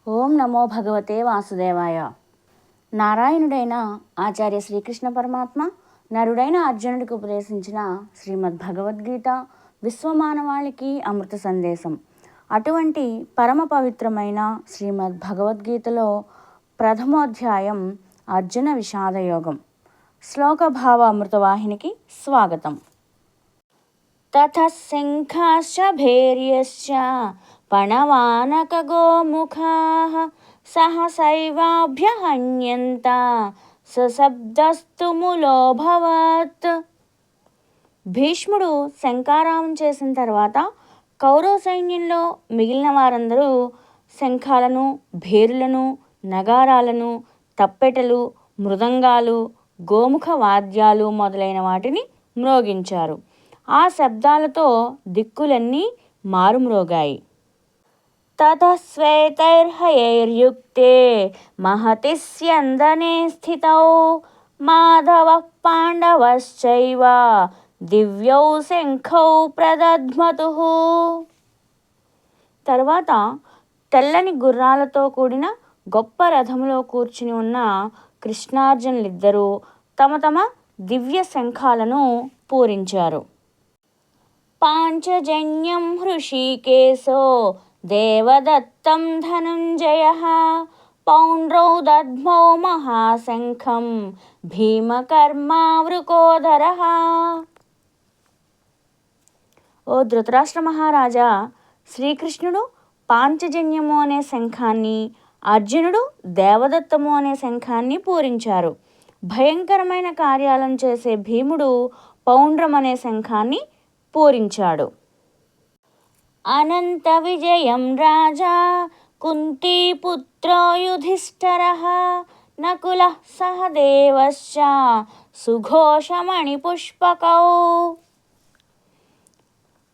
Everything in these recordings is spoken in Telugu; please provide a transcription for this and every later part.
ఓం నమో భగవతే వాసుదేవాయ. నారాయణుడైన ఆచార్య శ్రీకృష్ణ పరమాత్మ నరుడైన అర్జునుడికి ఉపదేశించిన శ్రీమద్ భగవద్గీత విశ్వమానవాళికి అమృత సందేశం. అటువంటి పరమ పవిత్రమైన శ్రీమద్ భగవద్గీతలో ప్రథమోధ్యాయం అర్జున విషాదయోగం. శ్లోకభావ అమృతవాహినికి స్వాగతం. తతః శంఖాశ్చ భేర్యశ్చ పణవానకగోముఖాః సహసైవాభ్యహన్యంత సశబ్దస్తు ములోభవత్. భీష్ముడు శంఖారావం చేసిన తర్వాత కౌరవ సైన్యంలో మిగిలిన వారందరూ శంఖాలను, భేరులను, నగారాలను, తప్పెటలు, మృదంగాలు, గోముఖ వాద్యాలు మొదలైన వాటిని మ్రోగించారు. ఆ శబ్దాలతో దిక్కులన్నీ మారుమ్రోగాయి. తతః శ్వేతైర్హయైర్యుక్తే మహతి స్యందనే స్థితౌ మాధవః పాండవశ్చైవ దివ్యౌ శంఖౌ ప్రదధ్మతుః. తర్వాత తెల్లని గుర్రాలతో కూడిన గొప్ప రథములో కూర్చుని ఉన్న కృష్ణార్జునులిద్దరూ తమ తమ దివ్య శంఖాలను పూరించారు. పాంచజన్యం హృషీకేశో దేవదత్తం ధనుంజయః పౌండ్రౌ దద్మౌ మహాశంఖం భీమకర్మా వృకోదరః. ఓ ధృతరాష్ట్ర మహారాజా, శ్రీకృష్ణుడు పాంచజన్యము అనే శంఖాన్ని, అర్జునుడు దేవదత్తము అనే శంఖాన్ని పూరించారు. భయంకరమైన కార్యాలను చేసే భీముడు పౌండ్రం అనే శంఖాన్ని పూరించాడు. అనంత విజయం రాజా కుంతీపుత్రో యుధిష్ఠిరః నకులః సహదేవశ్చ సుఘోషమణి పుష్పకౌ.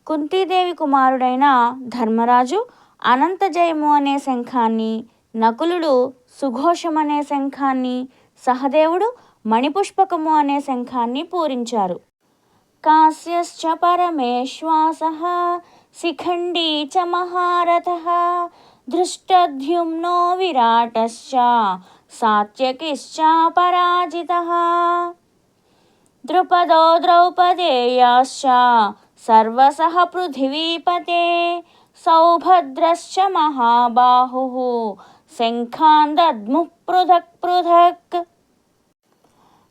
కుంతీదేవి కుమారుడైన ధర్మరాజు అనంత జయము అనే శంఖాన్ని, నకులుడు సుఘోషమనే శంఖాన్ని, సహదేవుడు మణిపుష్పకము అనే శంఖాన్ని పూరించారు. కాశ్యశ్చ పరమేశ్వాసః శిఖండీ చ మహారథః ధృష్టద్యుమ్నో విరాటశ్చ సాత్యకిశ్చ పరాజితః ద్రుపదో ద్రౌపదేయాశ్చ సర్వసః పృథివీపతే సౌభద్రశ్చ మహాబాహుః శంఖాన్ దద్ముః పృథక్ పృథక్.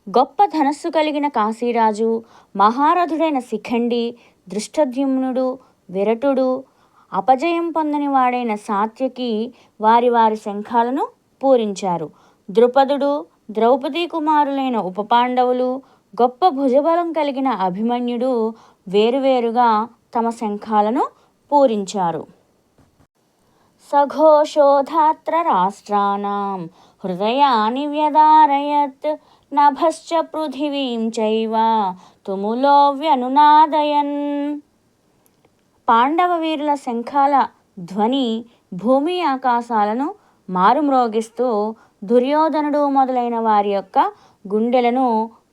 గొప్ప ధనస్సు కలిగిన కాశీరాజు, మహారథుడైన శిఖండి, దృష్టద్యుమ్నుడు, విరటుడు, అపజయం పొందని వాడైన సాత్యకి వారి వారి శంఖాలను పూరించారు. ద్రుపదుడు, ద్రౌపదీ కుమారులైన ఉపపాండవులు, గొప్ప భుజబలం కలిగిన అభిమన్యుడు వేరువేరుగా తమ శంఖాలను పూరించారు. సఘోషోధాత్ర రాష్ట్రానాం హృదయాని వ్యదారయత్ నభశ్చ పృథివీం చైవ తుములో వ్యనునాదయన్. పాండవ వీరుల శంఖాల ధ్వని భూమి ఆకాశాలను మారుమ్రోగిస్తూ దుర్యోధనుడు మొదలైన వారి యొక్క గుండెలను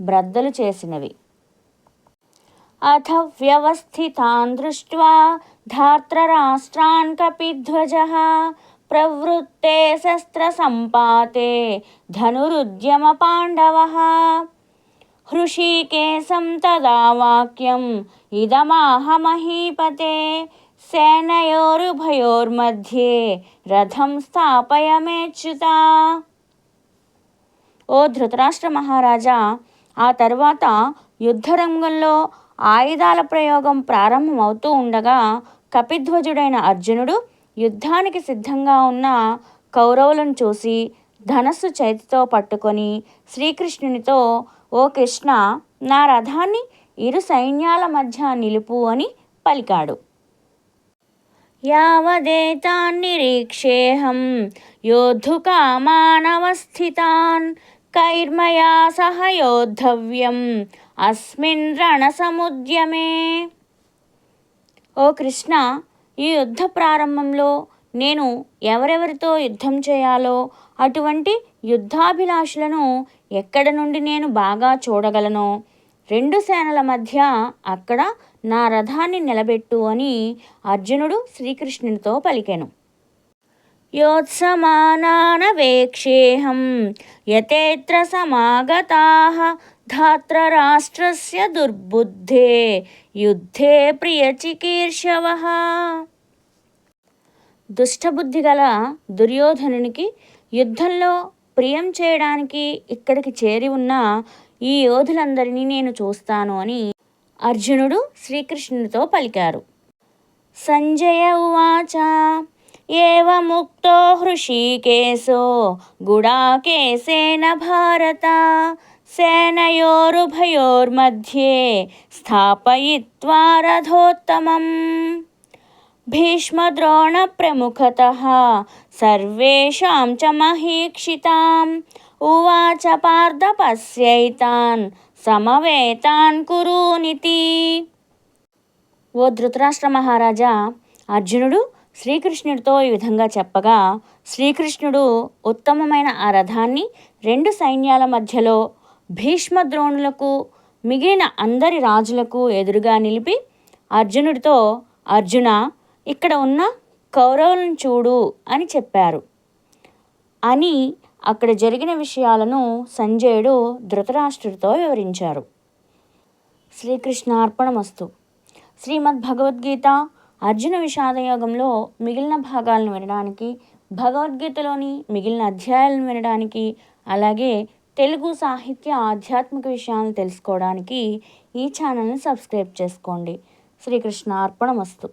బ్రద్దలు చేసినవి. అథ వ్యవస్థితాన్ దృష్ట్వా ధార్తరాష్ట్రాన్ కపిధ్వజః ప్రవృత్తే శస్త్ర సంపాతే ధనురుద్యమ పాండవః హృషీకేశం తదా వాక్యం ఇదమాహ మహీపతే సేనయోరుభయోర్మధ్యే రథం స్థాపయమేచ్యుతా. ఓ ధృతరాష్ట్ర మహారాజా, ఆ తరువాత యుద్ధరంగంలో ఆయుధాల ప్రయోగం ప్రారంభమవుతూ ఉండగా కపిధ్వజుడైన అర్జునుడు యుద్ధానికి సిద్ధంగా ఉన్న కౌరవులను చూసి ధనస్సు చేతితో పట్టుకొని శ్రీకృష్ణునితో, ఓ కృష్ణ, నా రథాన్ని ఇరు సైన్యాల మధ్య నిలుపు అని పలికాడు. యావదేతాన్ నిరీక్షేహం యోద్ధుకామానవస్థితాన్ కైర్మయా సహ యోద్ధవ్యం అస్మిన్ రణసముద్యమే. ఓ కృష్ణ, ఈ యుద్ధ ప్రారంభంలో నేను ఎవరెవరితో యుద్ధం చేయాలో అటువంటి యుద్ధాభిలాషులను ఎక్కడ నుండి నేను బాగా చూడగలనో రెండు సేనల మధ్య అక్కడ నా రథాన్ని నిలబెట్టు అని అర్జునుడు శ్రీకృష్ణునితో పలికెను. योत्समानानवेक्षेऽहं यतेऽत्र समागताः धार्तराष्ट्रस्य दुर्बुद्धे యుద్ధే ప్రియచికీర్షవః. దుష్టబుద్ధి గల దుర్యోధనునికి యుద్ధంలో ప్రియం చేయడానికి ఇక్కడికి చేరి ఉన్న ఈ యోధులందరినీ నేను చూస్తాను అని అర్జునుడు శ్రీకృష్ణునితో పలికారు. సంజయ ఉవాచ ఏవముక్తో హృషీకేశో గుడాకేశేన భారత సేనయోరుభయోర్मध्ये స్థాపయిత్వా రథోత్తమం భీష్మద్రోణప్రముఖతః సర్వేషాం చ మహీక్షితాం ఉవాచ పార్థ పశ్యైతాన్ సమవేతాన్ కురూనితి. ఓ ధృతరాష్ట్ర మహారాజా, అర్జునుడు శ్రీకృష్ణుడితో ఈ విధంగా చెప్పగా శ్రీకృష్ణుడు ఉత్తమమైన ఆ రథాన్ని రెండు సైన్యాల మధ్యలో భీష్మద్రోణులకు మిగిలిన అందరి రాజులకు ఎదురుగా నిలిపి అర్జునుడితో, అర్జున, ఇక్కడ ఉన్న కౌరవులను చూడు అని చెప్పారు అని అక్కడ జరిగిన విషయాలను సంజయుడు ధృతరాష్ట్రుడితో వివరించారు. శ్రీకృష్ణార్పణమస్తు. శ్రీమద్ భగవద్గీత అర్జున విషాదయోగంలో మిగిలిన భాగాలను వినడానికి, భగవద్గీతలోని మిగిలిన అధ్యాయాలను వినడానికి, అలాగే తెలుగు సాహిత్య ఆధ్యాత్మిక విషయాలను తెలుసుకోవడానికి ఈ ఛానల్ని సబ్స్క్రైబ్ చేసుకోండి. శ్రీకృష్ణార్పణమస్తు.